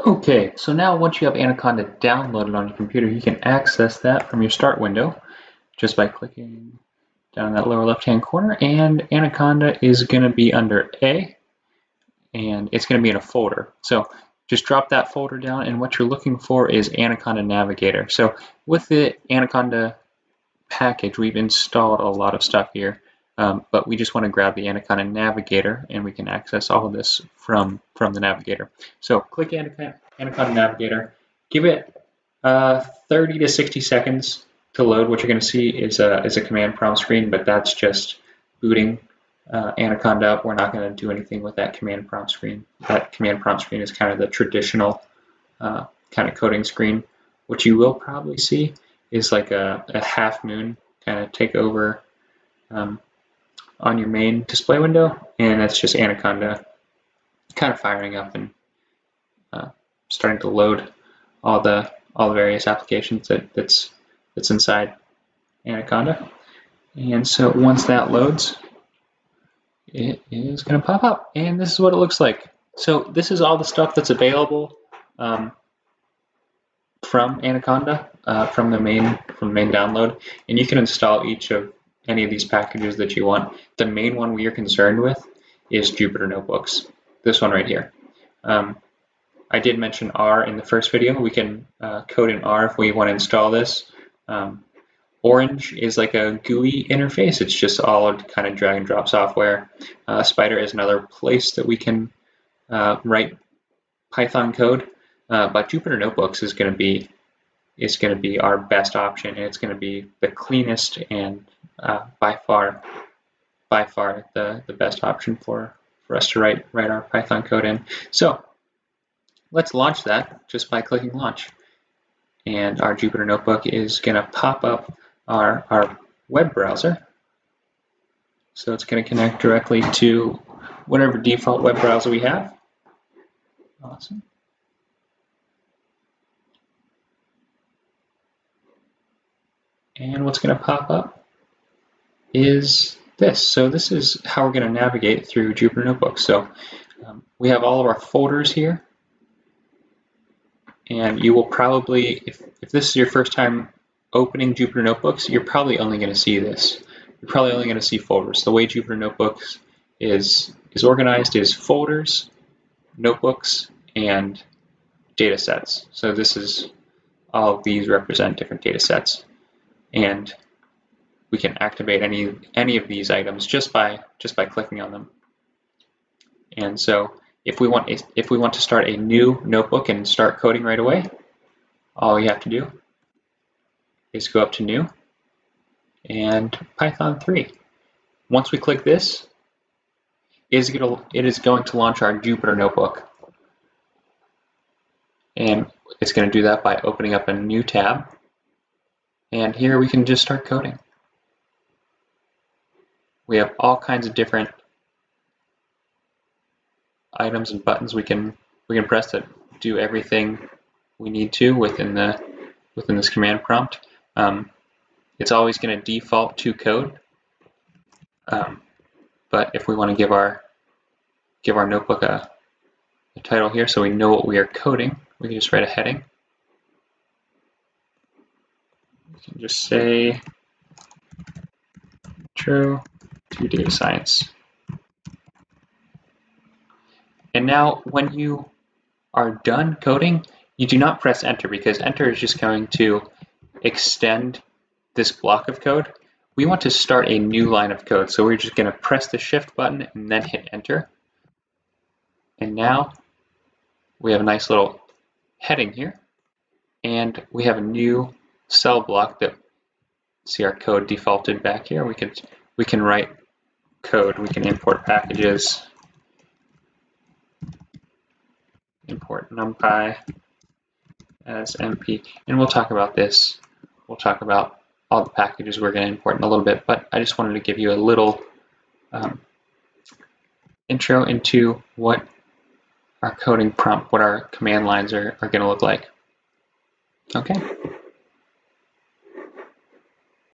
Okay, so now once you have Anaconda downloaded on your computer, you can access that from your start window just by clicking down in that lower left-hand corner, and Anaconda is going to be under A, and it's going to be in a folder. So just drop that folder down, and what you're looking for is Anaconda Navigator. So with the Anaconda package, we've installed a lot of stuff here, but we just want to grab the Anaconda Navigator, and we can access all of this from the Navigator. So click Anaconda Navigator, give it 30 to 60 seconds to load. What you're going to see is a command prompt screen, but that's just booting Anaconda up. We're not going to do anything with that command prompt screen. That command prompt screen is kind of the traditional kind of coding screen. What you will probably see is like a half moon kind of take over on your main display window, and that's just Anaconda kind of firing up and starting to load all the various applications that's inside Anaconda. And so once that loads, it is going to pop up, and this is what it looks like. So this is all the stuff that's available from Anaconda, from the main download, and you can install each of any of these packages that you want. The main one we are concerned with is Jupyter Notebooks, this one right here. I did mention R in the first video. We can code in R if we want to install this. Orange is like a GUI interface. It's just all kind of drag and drop software. Spider is another place that we can write Python code. But Jupyter Notebooks is going to be our best option, and it's going to be the cleanest and by far the best option for us to write our Python code in. So let's launch that just by clicking launch, and our Jupyter Notebook is going to pop up our web browser. So it's going to connect directly to whatever default web browser we have. Awesome. And what's going to pop up is this. So this is how we're going to navigate through Jupyter Notebook. So we have all of our folders here. And you will probably, if this is your first time opening Jupyter Notebooks, you're probably only going to see this. You're probably only going to see folders. The way Jupyter Notebooks is organized is folders, notebooks, and data sets. So this is, all of these represent different data sets. And we can activate any of these items just by clicking on them. And so if we want to start a new notebook and start coding right away, all you have to do is go up to New and Python 3. Once we click this, it is going to launch our Jupyter Notebook. And it's going to do that by opening up a new tab. And here we can just start coding. We have all kinds of different items and buttons we can press to do everything we need to within this command prompt. It's always going to default to code, but if we want to give our notebook a title here so we know what we are coding, we can just write a heading. We can just say Intro to Data Science. And now when you are done coding, you do not press enter, because enter is just going to extend this block of code. We want to start a new line of code, so we're just going to press the shift button and then hit enter. And now we have a nice little heading here, and we have a new cell block that, see our code defaulted back here. We can write code. We can import packages, import numpy as MP, and we'll talk about this. We'll talk about all the packages we're going to import in a little bit, but I just wanted to give you a little intro into what our coding prompt, what our command lines are going to look like. Okay.